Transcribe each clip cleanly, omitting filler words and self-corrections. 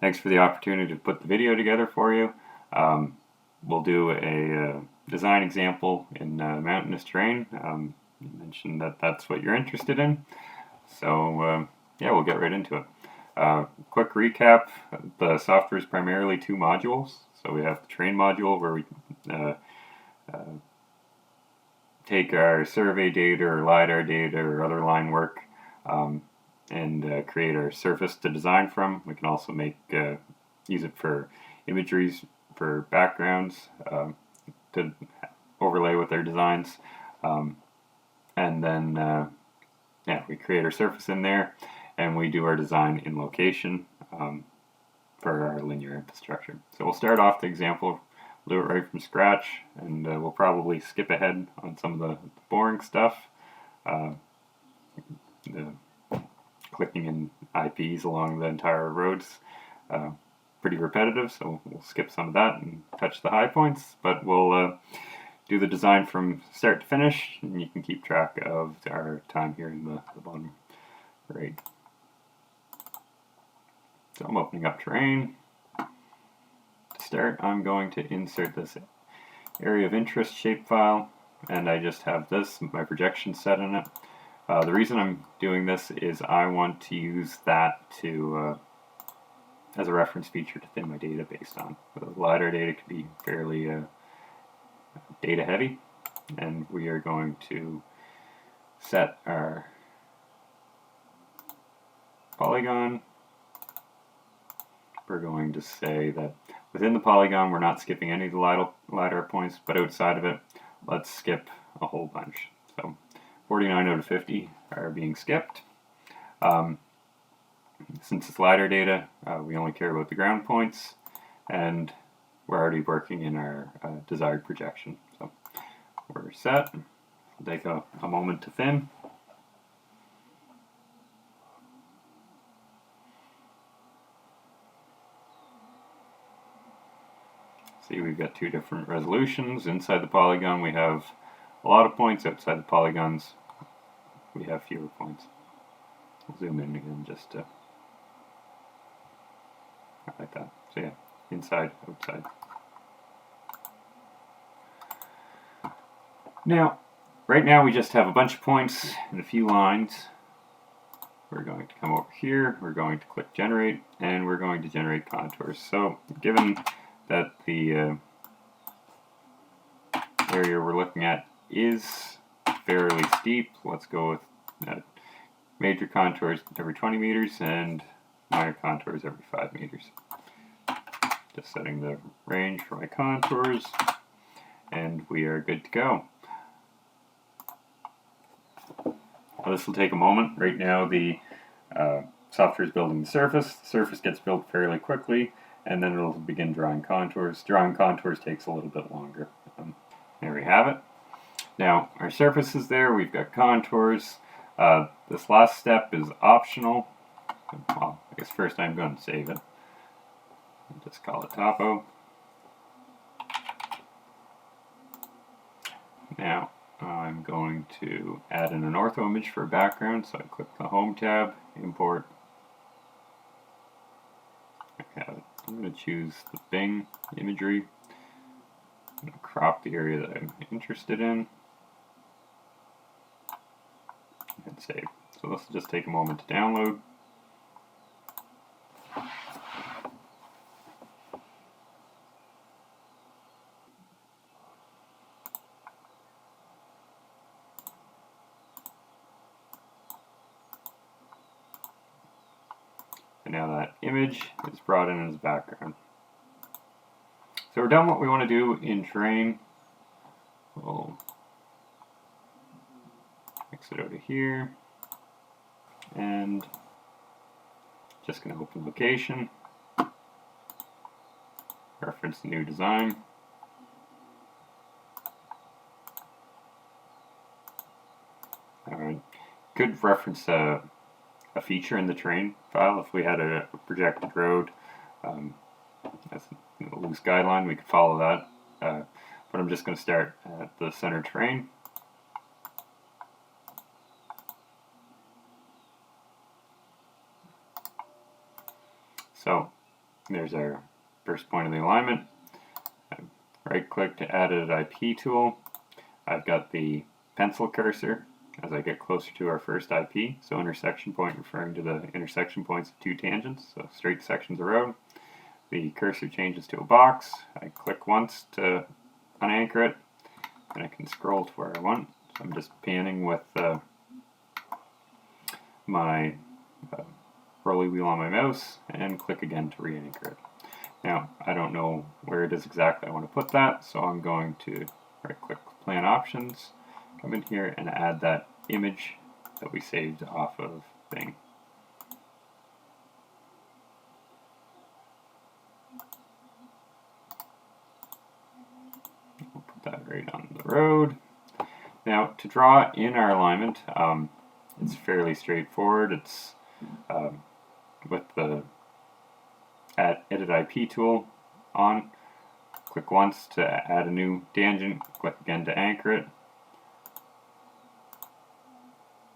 Thanks for the opportunity to put the video together for you. We'll do a design example in mountainous terrain. You mentioned that that's what you're interested in. So yeah, we'll get right into it. Quick recap, the software is primarily two modules. So we have the terrain module where we take our survey data or LiDAR data or other line work and create our surface to design from. We can also use it for imageries, for backgrounds to overlay with our designs. And then yeah, we create our surface in there and we do our design in location for our linear infrastructure. So we'll start off the example, we'll do it right from scratch, and we'll probably skip ahead on some of the boring stuff. The clicking in IPs along the entire roads, pretty repetitive, so we'll skip some of that and touch the high points, but we'll do the design from start to finish, and you can keep track of our time here in the bottom right. So I'm opening up terrain. To start, I'm going to insert this area of interest shapefile, and I just have my projection set in it. The reason I'm doing this is I want to use that to as a reference feature to thin my data based on. The LiDAR data can be fairly data heavy, and we are going to set our polygon. We're going to say that within the polygon we're not skipping any of the LiDAR points, but outside of it let's skip a whole bunch. So 49 out of 50 are being skipped. Since it's LiDAR data, we only care about the ground points, and we're already working in our desired projection. So we're set. It'll take a moment to thin. See, we've got two different resolutions. Inside the polygon we have a lot of points. Outside the polygons we have fewer points. We'll zoom in again just to like that. So yeah, inside, outside. Now, right now we just have a bunch of points and a few lines. We're going to come over here, we're going to click generate, and we're going to generate contours. So given that the area we're looking at is fairly steep, let's go with major contours every 20 meters and minor contours every 5 meters. Just setting the range for my contours, and we are good to go. Now this will take a moment. Right now the software is building the surface. The surface gets built fairly quickly, and then it'll begin drawing contours. Drawing contours takes a little bit longer. There we have it. Now our surface is there, we've got contours. This last step is optional. Well, I guess first I'm going to save it. I'll just call it topo. Now I'm going to add in an ortho image for a background, so I click the Home tab, Import. I have it. I'm going to choose the Bing imagery. I'm going to crop the area that I'm interested in and save. So this will just take a moment to download. And now that image is brought in as background. So we're done what we want to do in terrain. We'll exit out of here, and just going to open location, reference the new design. Could reference a feature in the terrain file. If we had a projected road as a loose guideline, we could follow that. But I'm just going to start at the center terrain. So There's our first point of the alignment. Right click to edit IP tool. I've got the pencil cursor as I get closer to our first IP. So intersection point referring to the intersection points of two tangents, so straight sections of road. The cursor changes to a box. I click once to unanchor it, and I can scroll to where I want. So I'm just panning with my rolly wheel on my mouse and click again to re-anchor it. Now, I don't know where it is exactly I want to put that, so I'm going to right click plan options, come in here and add that image that we saved off of Bing. We'll put that right on the road. Now, to draw in our alignment, it's fairly straightforward. It's with the edit IP tool on. Click once to add a new tangent, click again to anchor it.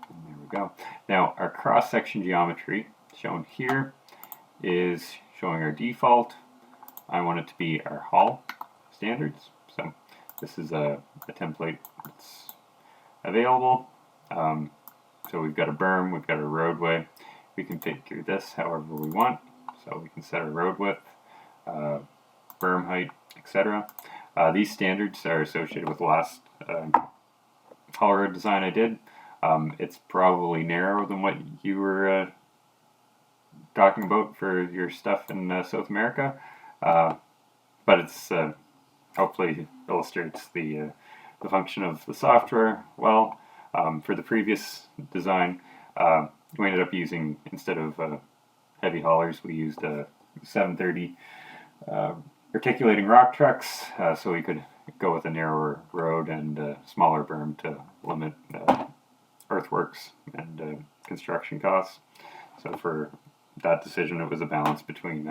And there we go. Now our cross-section geometry shown here is showing our default. I want it to be our Hall standards. So this is a template that's available. So we've got a berm, we've got a roadway. We can configure this however we want. So we can set our road width, berm height, etc. These standards are associated with the last haul road design I did. It's probably narrower than what you were talking about for your stuff in South America, but it's hopefully illustrates the function of the software well. For the previous design, we ended up using, instead of heavy haulers, we used 730 articulating rock trucks, so we could go with a narrower road and smaller berm to limit earthworks and construction costs. So for that decision, it was a balance between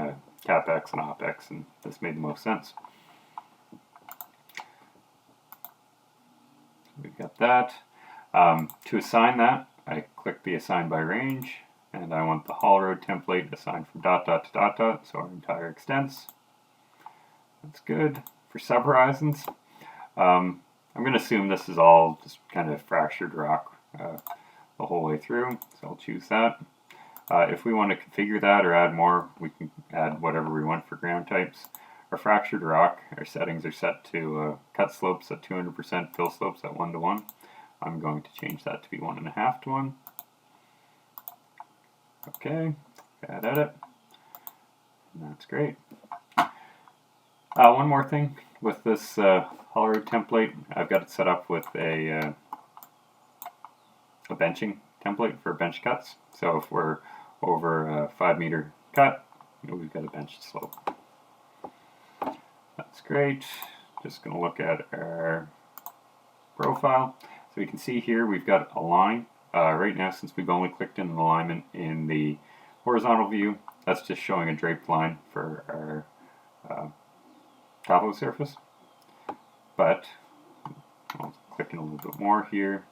CapEx and OpEx, and this made the most sense. We've got that. To assign that, I click the assign by range, and I want the haul road template assigned from dot dot to dot dot, so our entire extents. That's good. For subhorizons, I'm going to assume this is all just kind of fractured rock the whole way through, so I'll choose that. If we want to configure that or add more, we can add whatever we want for ground types. Our fractured rock, our settings are set to cut slopes at 200%, fill slopes at 1:1. I'm going to change that to be 1.5 to 1. Okay, add edit, and that's great. One more thing with this haul road template, I've got it set up with a benching template for bench cuts. So if we're over a 5 meter cut, we've got a bench slope. That's great. Just going to look at our profile. So we can see here we've got a line. Right now, since we've only clicked in an alignment in the horizontal view, that's just showing a draped line for our top of the surface. But I'll click in a little bit more here.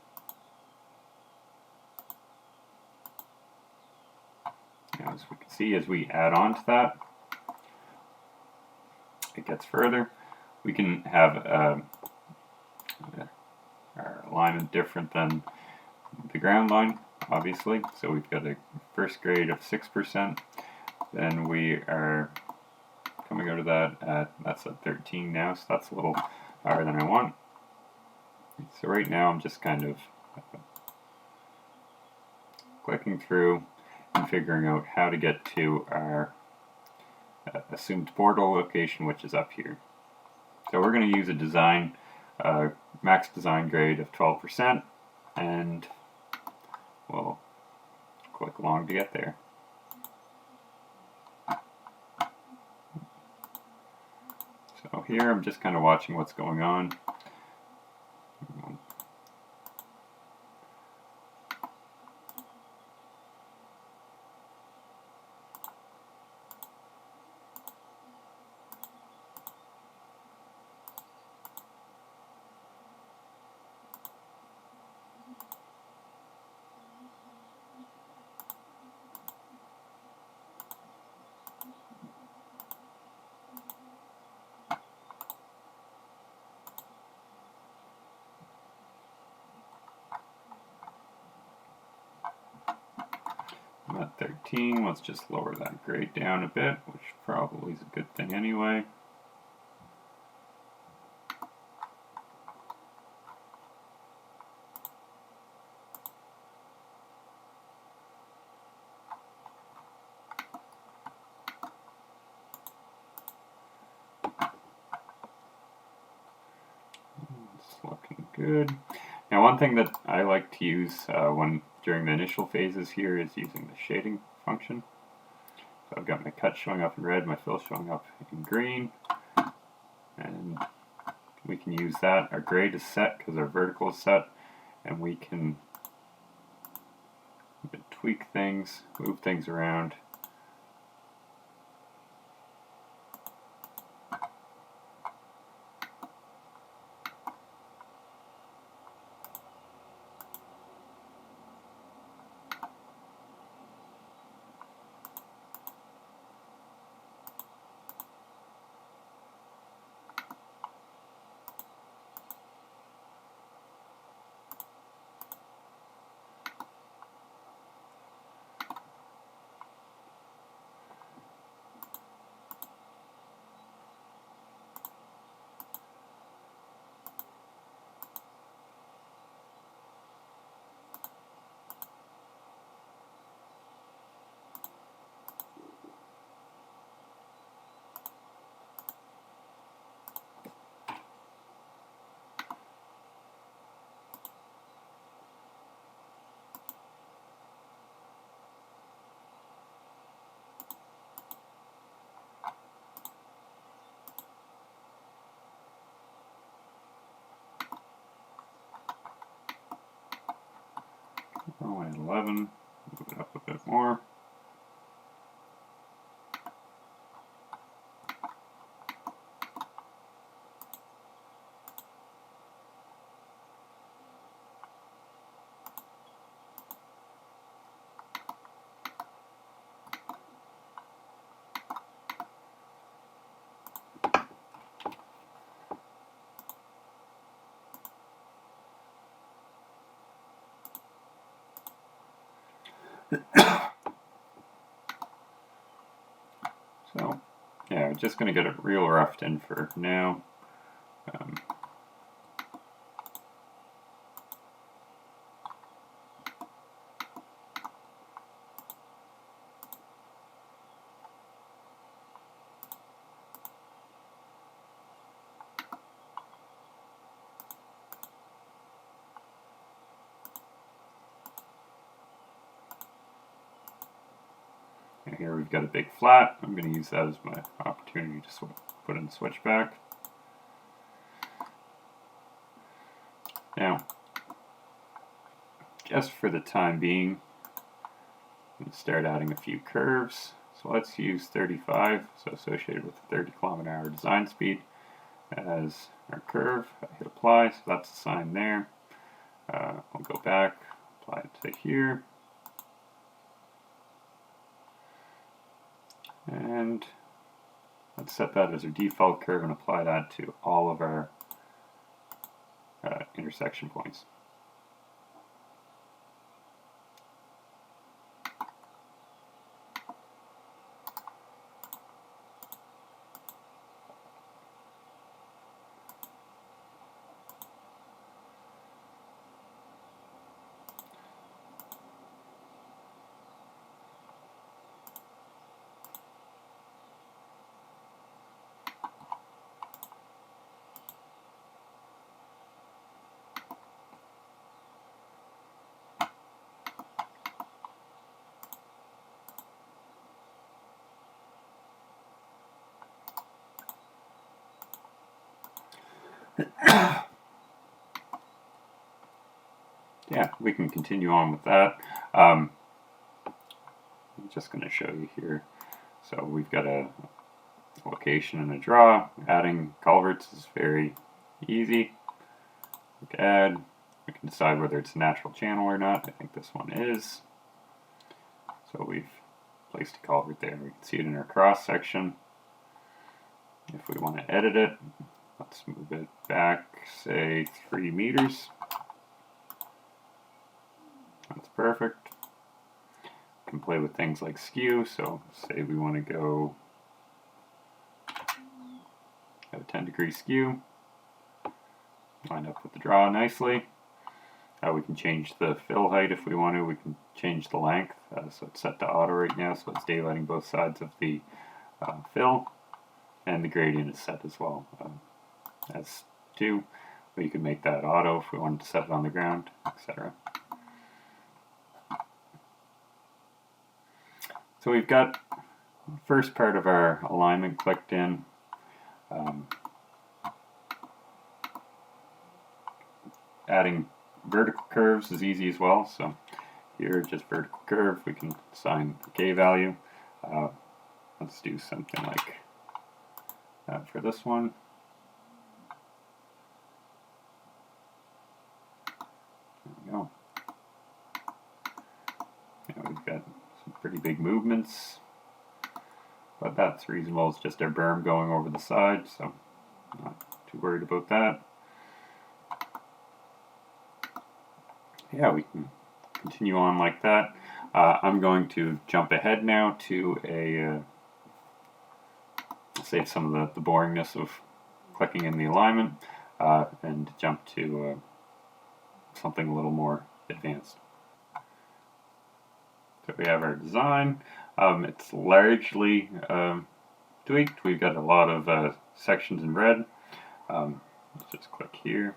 Now, as we can see, as we add on to that, it gets further. We can have our alignment different than the ground line, obviously. So we've got a first grade of 6%. Then we are coming out of that at, that's at 13 now, so that's a little higher than I want. So right now I'm just kind of clicking through and figuring out how to get to our assumed portal location, which is up here. So we're going to use a design, max design grade of 12%, and we'll click along to get there. So here I'm just kind of watching what's going on. I'm at 13. Let's just lower that grade down a bit, which probably is a good thing anyway. It's looking good. Now, one thing that I like to use during the initial phases here is using the shading function. So I've got my cut showing up in red, my fill showing up in green, and we can use that. Our grade is set because our vertical is set, and we can tweak things, move things around. Oh, and 11, move it up a bit more. So, yeah, we're just going to get it real roughed in for now. And here we've got a big flat. I'm going to use that as my opportunity to put in the switchback. Now, just for the time being, I'm going to start adding a few curves. So let's use 35, so associated with the 30 km/h design speed, as our curve. I hit apply, so that's the sign there. I'll go back, apply it to here. And let's set that as our default curve and apply that to all of our intersection points. Yeah, we can continue on with that. I'm just going to show you here. So we've got a location and a draw. Adding culverts is very easy. Click add. We can decide whether it's a natural channel or not. I think this one is. So we've placed a culvert there. We can see it in our cross section. If we want to edit it, let's move it back, say 3 meters. That's perfect. We can play with things like skew. So say we want to go at a 10-degree skew, line up with the draw nicely. We can change the fill height if we want to. We can change the length. So it's set to auto right now, so it's daylighting both sides of the fill, and the gradient is set as well as 2. We can make that auto if we wanted to set it on the ground, etc. So we've got the first part of our alignment clicked in. Adding vertical curves is easy as well. So here, just vertical curve, we can assign a K value. Let's do something like that for this one. There we go. Now we've got some pretty big movements, but that's reasonable. It's just our berm going over the side, so I'm not too worried about that. Yeah, we can continue on like that. I'm going to jump ahead now to a save some of the boringness of clicking in the alignment and jump to something a little more advanced. So we have our design. It's largely tweaked. We've got a lot of sections in red. Let's just click here.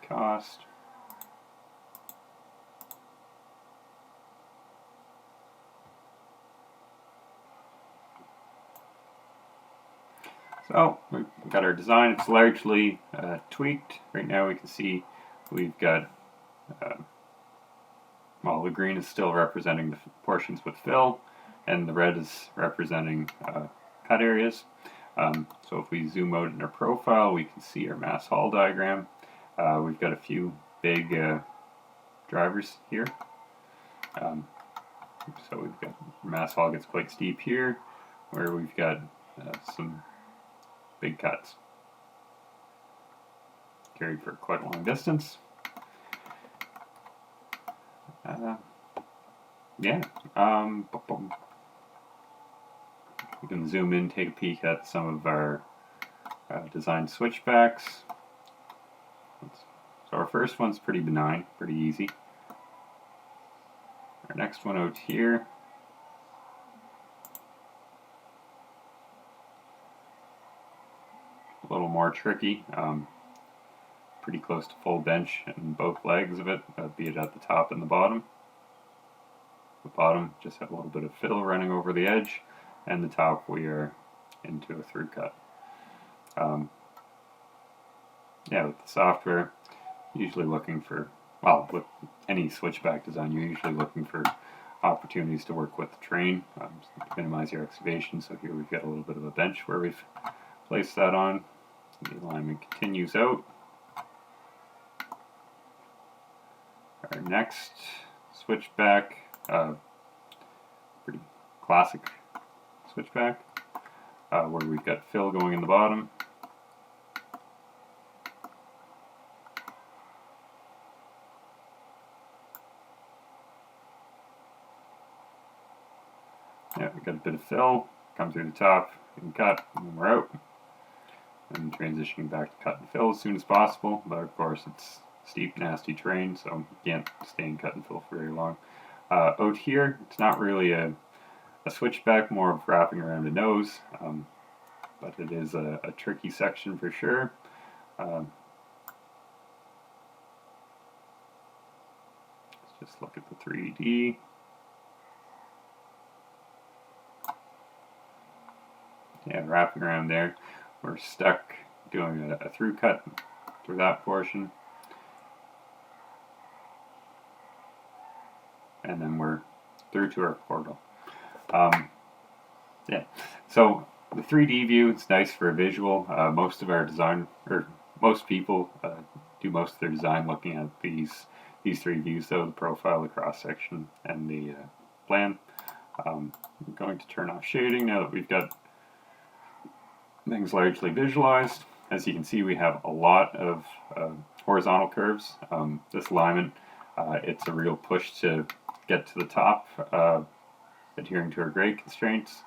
Cost. So we've got our design. It's largely tweaked. Right now we can see we've got, well, the green is still representing the portions with fill, and the red is representing cut areas. So if we zoom out in our profile, we can see our mass haul diagram. We've got a few big drivers here. So we've got mass haul gets quite steep here, where we've got some big cuts carried for quite a long distance. Yeah. We can zoom in, take a peek at some of our design switchbacks. So our first one's pretty benign, pretty easy. Our next one out here, a little more tricky. Pretty close to full bench in both legs of it, be it at the top and the bottom. The bottom just have a little bit of fill running over the edge, and the top we are into a through cut. Yeah, with the software, usually looking for, well, with any switchback design, you're usually looking for opportunities to work with the terrain, to minimize your excavation. So here we've got a little bit of a bench where we've placed that on. The alignment continues out. Our next switchback, pretty classic switchback, where we've got fill going in the bottom. Yeah, we've got a bit of fill, come through the top, we can cut, and then we're out. And transitioning back to cut and fill as soon as possible, but of course it's steep, nasty terrain, so you can't stay in cut and fill for very long. Out here, it's not really a switchback, more of wrapping around a nose, but it is a tricky section for sure. Let's just look at the 3D. Yeah, wrapping around there. We're stuck doing a through cut through that portion. And then we're through to our portal. Yeah, so the 3D view, it's nice for a visual. Most of our design, or most people do most of their design looking at these three views though, the profile, the cross section, and the plan. I'm going to turn off shading now that we've got things largely visualized. As you can see, we have a lot of horizontal curves. This alignment It's a real push to get to the top, adhering to our grade constraints.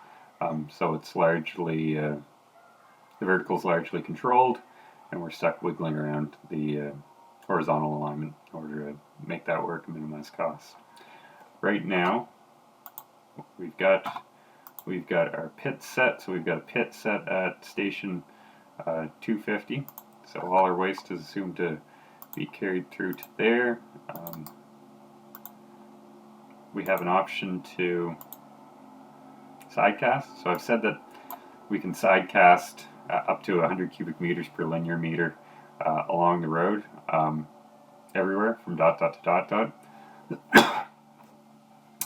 So it's largely, the vertical is largely controlled, and we're stuck wiggling around the horizontal alignment in order to make that work and minimize costs. Right now, we've got our pit set, so we've got a pit set at station 250. So all our waste is assumed to be carried through to there. We have an option to sidecast. So I've said that we can sidecast up to 100 cubic meters per linear meter along the road, everywhere from dot to dot.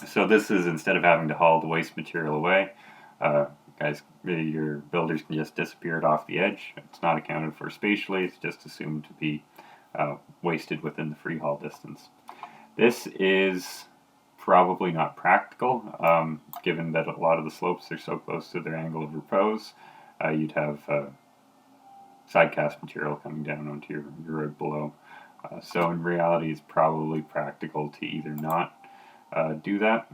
So this is instead of having to haul the waste material away, guys, your builders can just disappear it off the edge. It's not accounted for spatially, it's just assumed to be wasted within the free haul distance. This is probably not practical, given that a lot of the slopes are so close to their angle of repose. You'd have sidecast material coming down onto your road below. So in reality, it's probably practical to either not do that.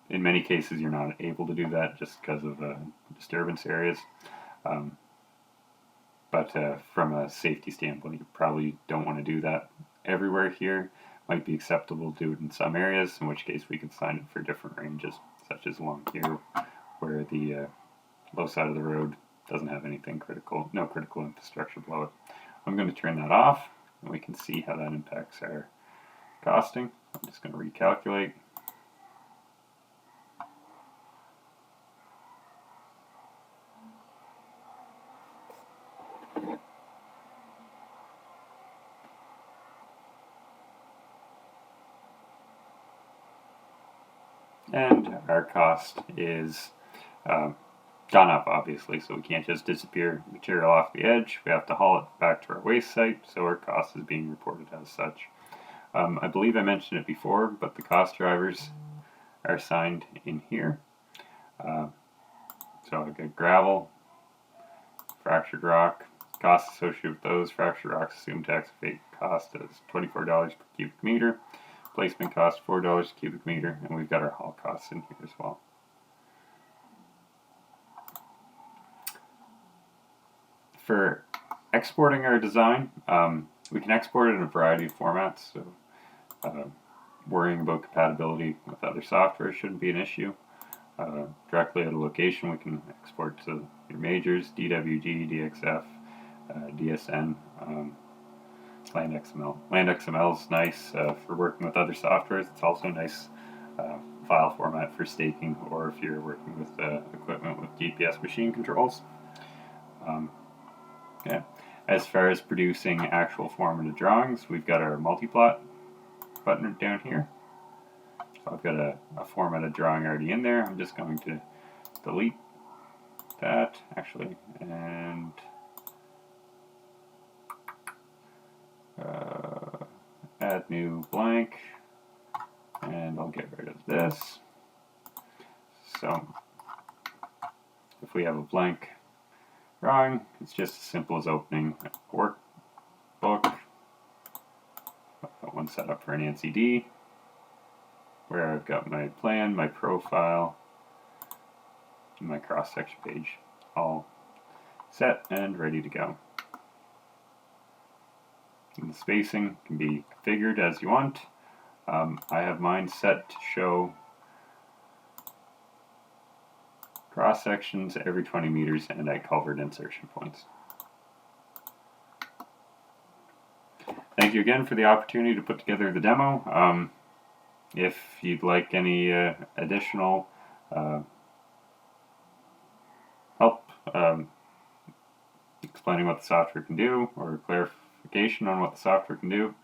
In many cases, you're not able to do that just because of disturbance areas. But from a safety standpoint, you probably don't want to do that everywhere here. Might be acceptable to do it in some areas, in which case we can sign it for different ranges, such as along here, where the low side of the road doesn't have anything critical, no critical infrastructure below it. I'm going to turn that off, and we can see how that impacts our costing. I'm just going to recalculate. And our cost is gone up, obviously, so we can't just disappear material off the edge. We have to haul it back to our waste site, so our cost is being reported as such. I believe I mentioned it before, but the cost drivers are assigned in here. So I've got gravel, fractured rock, costs associated with those. Fractured rock assumed to excavate cost is $24 per cubic meter. Placement cost $4 a cubic meter, and we've got our haul costs in here as well. For exporting our design, we can export it in a variety of formats, so worrying about compatibility with other software shouldn't be an issue. Directly at a location, we can export to your majors, DWG, DXF, DSN, LandXML. LandXML is nice for working with other softwares. It's also a nice file format for staking, or if you're working with equipment with GPS machine controls. Yeah. As far as producing actual formative drawings, we've got our multiplot button down here. So I've got a formatted drawing already in there. I'm just going to delete that, actually, and add new blank, and I'll get rid of this. So if we have a blank drawing, it's just as simple as opening a workbook. I've got one set up for an NCD, where I've got my plan, my profile, and my cross-section page all set and ready to go. And the spacing can be configured as you want. I have mine set to show cross sections every 20 meters and at culvert insertion points. Thank you again for the opportunity to put together the demo. If you'd like any additional help explaining what the software can do, or clarification on what the software can do,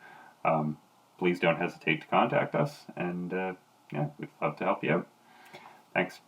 please don't hesitate to contact us, and yeah, we'd love to help you out. Thanks.